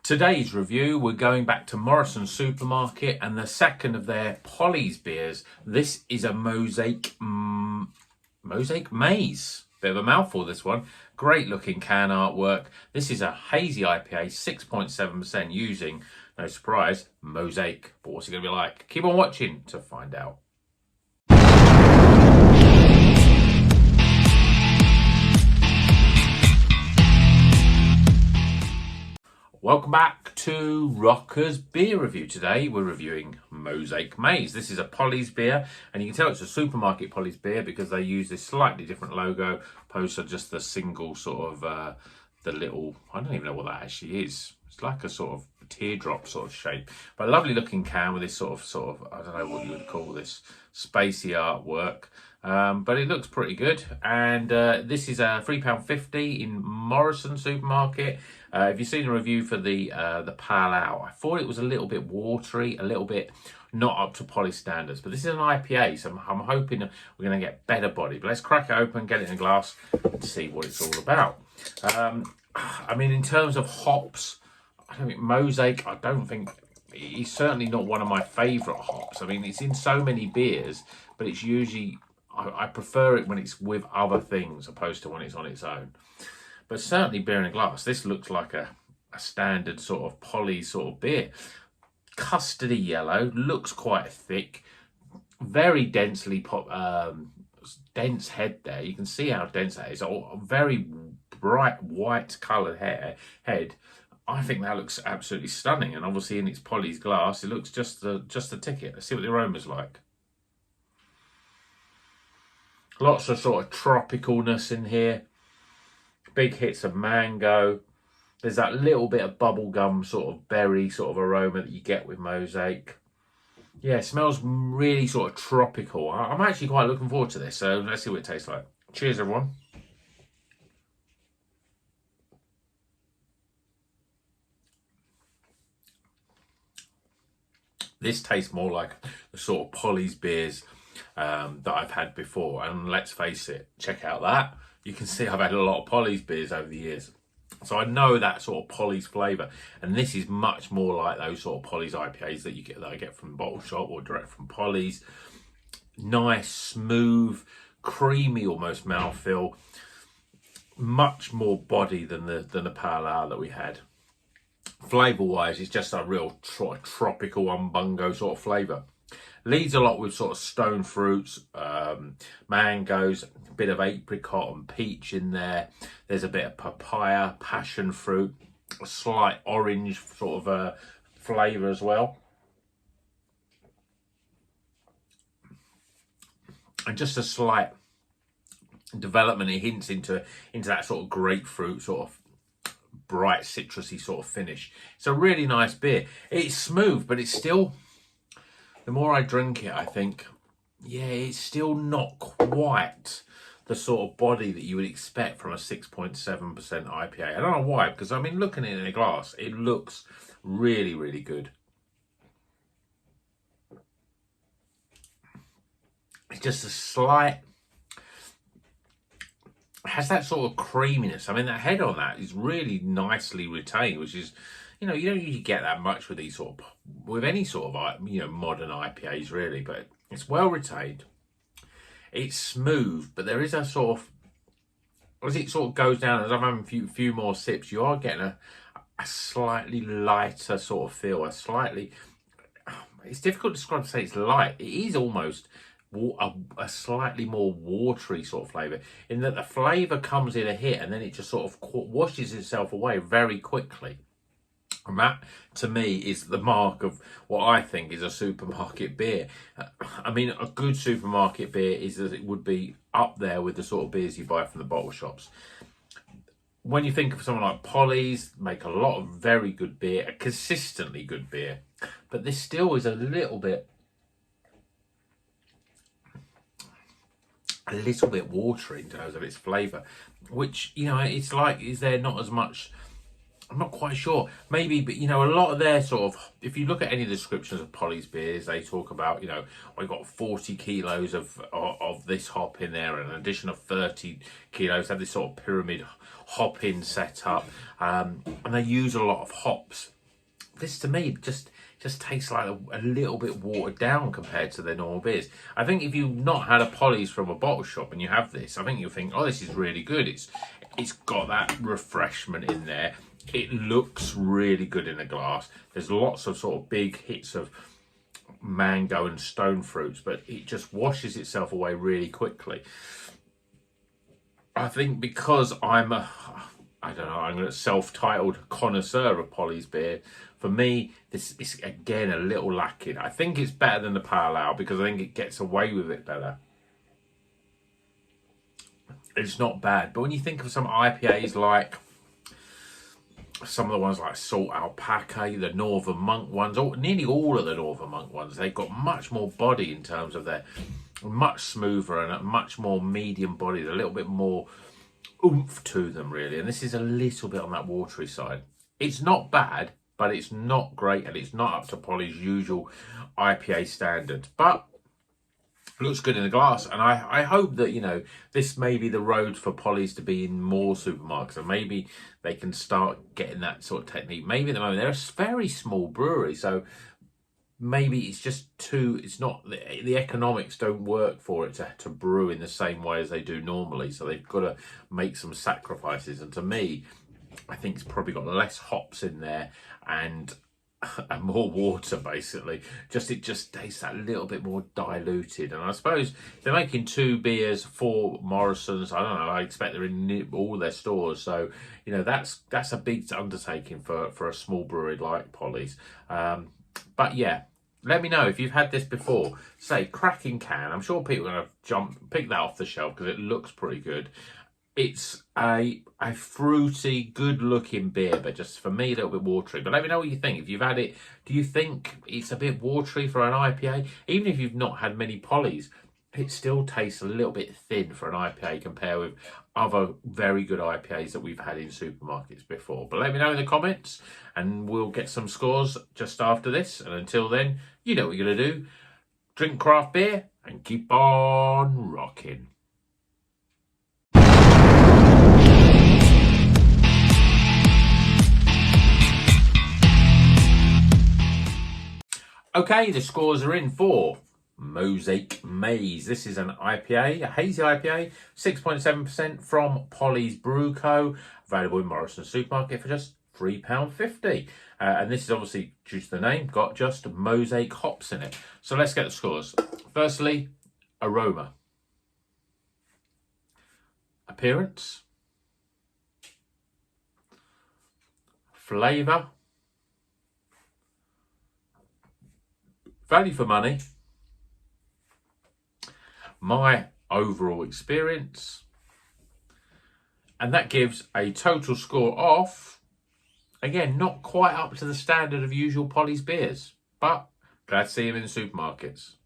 Today's review, we're going back to Morrisons supermarket and the second of their Polly's beers. This is a Mosaic Maze. Bit of a mouthful, this one. Great looking can artwork. This is a hazy IPA, 6.7% using, no surprise, Mosaic. But what's it going to be like? Keep on watching to find out. Welcome back to Rocker's Beer Review. Today we're reviewing Mosaic Maze. This is a Polly's beer, and you can tell it's a supermarket Polly's beer because they use this slightly different logo opposed to just the single sort of, the little, I don't even know what that actually is. It's like a sort of teardrop sort of shape. But a lovely looking can with this sort of, I don't know what you would call this, spacey artwork. But it looks pretty good, and this is a £3.50 in Morrison supermarket. If you've seen the review for the Pale Ale, I thought it was a little bit watery, a little bit not up to Polly standards. But this is an IPA, so I'm hoping we're going to get better body. But let's crack it open, get it in a glass, and see what it's all about. I mean, in terms of hops, I don't think Mosaic, he's certainly not one of my favourite hops. I mean, it's in so many beers, but it's usually, I prefer it when it's with other things opposed to when it's on its own. But certainly beer in a glass, this looks like a standard sort of Polly sort of beer. Custardy yellow, looks quite thick, very densely dense head there. You can see how dense that is. A very bright white coloured head. I think that looks absolutely stunning, and obviously in its Polly's glass, it looks just the ticket. Let's see what the aroma's like. Lots of sort of tropicalness in here. Big hits of mango. There's that little bit of bubblegum sort of berry sort of aroma that you get with Mosaic. Yeah, it smells really sort of tropical. I'm actually quite looking forward to this, so let's see what it tastes like. Cheers, everyone. This tastes more like the sort of Polly's beers that I've had before, and let's face it, check out that. You can see I've had a lot of Polly's beers over the years, so I know that sort of Polly's flavour, and this is much more like those sort of Polly's IPAs that I get from the bottle shop or direct from Polly's. Nice, smooth, creamy almost mouthfeel, much more body than the Pale Ale that we had. Flavour wise, it's just a real tropical umbungo sort of flavour. Leads a lot with sort of stone fruits, mangoes, a bit of apricot and peach in there. There's a bit of papaya, passion fruit, a slight orange sort of flavour as well. And just a slight development, it hints into that sort of grapefruit sort of bright citrusy sort of finish. It's a really nice beer. It's smooth, but it's still, the more I drink it, I think, yeah, it's still not quite the sort of body that you would expect from a 6.7% IPA. I don't know why, because I mean, looking at it in a glass, it looks really, really good. It's just a slight, has that sort of creaminess. I mean, that head on that is really nicely retained, which is, you know, you don't usually get that much with these sort of, with any sort of, you know, modern IPAs really, but it's well retained. It's smooth, but there is a sort of, as it sort of goes down, as I'm having a few more sips, you are getting a slightly lighter sort of feel, it's difficult to describe to say it's light. It is almost a slightly more watery sort of flavour, in that the flavour comes in a hit and then it just sort of washes itself away very quickly. And that, to me, is the mark of what I think is a supermarket beer. I mean, a good supermarket beer is that it would be up there with the sort of beers you buy from the bottle shops. When you think of someone like Polly's, make a lot of very good beer, a consistently good beer. But this still is a little bit watery in terms of its flavour, which, you know, it's like, is there not as much I'm not quite sure. Maybe, but you know, a lot of their sort of, if you look at any descriptions of Polly's beers, they talk about, you know, we've got 40 kilos of this hop in there, and an addition of 30 kilos. Have this sort of pyramid hop-in setup, and they use a lot of hops. This to me just tastes like a little bit watered down compared to their normal beers. I think if you've not had a Polly's from a bottle shop and you have this, I think you'll think, oh, this is really good. It's got that refreshment in there. It looks really good in a glass. There's lots of sort of big hits of mango and stone fruits, but it just washes itself away really quickly. I think because I'm a self-titled connoisseur of Polly's beer, for me, this is again a little lacking. I think it's better than the Pale Ale because I think it gets away with it better. It's not bad, but when you think of some IPAs like some of the ones like Salt Alpaca, the Northern Monk ones, nearly all of the Northern Monk ones, they've got much more body in terms of their much smoother and a much more medium body, a little bit more oomph to them really. And this is a little bit on that watery side. It's not bad, but it's not great, and it's not up to Polly's usual IPA standards. But looks good in the glass, and I hope that, you know, this may be the road for Polly's to be in more supermarkets, and maybe they can start getting that sort of technique. Maybe at the moment they're a very small brewery, so maybe it's just it's not, the economics don't work for it to brew in the same way as they do normally, so they've got to make some sacrifices. And to me, I think it's probably got less hops in there and more water, basically. It just tastes that little bit more diluted. And I suppose they're making 2 beers for Morrisons. I don't know, I expect they're in all their stores, so you know, that's a big undertaking for a small brewery like Polly's. But yeah, let me know if you've had this before. Say, cracking can. I'm sure people are going to pick that off the shelf because it looks pretty good. It's a fruity, good-looking beer, but just for me, a little bit watery. But let me know what you think. If you've had it, do you think it's a bit watery for an IPA? Even if you've not had many Polly's, it still tastes a little bit thin for an IPA compared with other very good IPAs that we've had in supermarkets before. But let me know in the comments, and we'll get some scores just after this. And until then, you know what you're going to do. Drink craft beer and keep on rocking. Okay, the scores are in for Mosaic Maze. This is an IPA, a hazy IPA, 6.7% from Polly's Brew Co. Available in Morrisons supermarket for just £3.50. And this is obviously, due to the name, got just Mosaic hops in it. So let's get the scores. Firstly, aroma. Appearance. Flavour. Value for money, my overall experience, and that gives a total score of, again, not quite up to the standard of usual Polly's beers, but glad to see them in the supermarkets.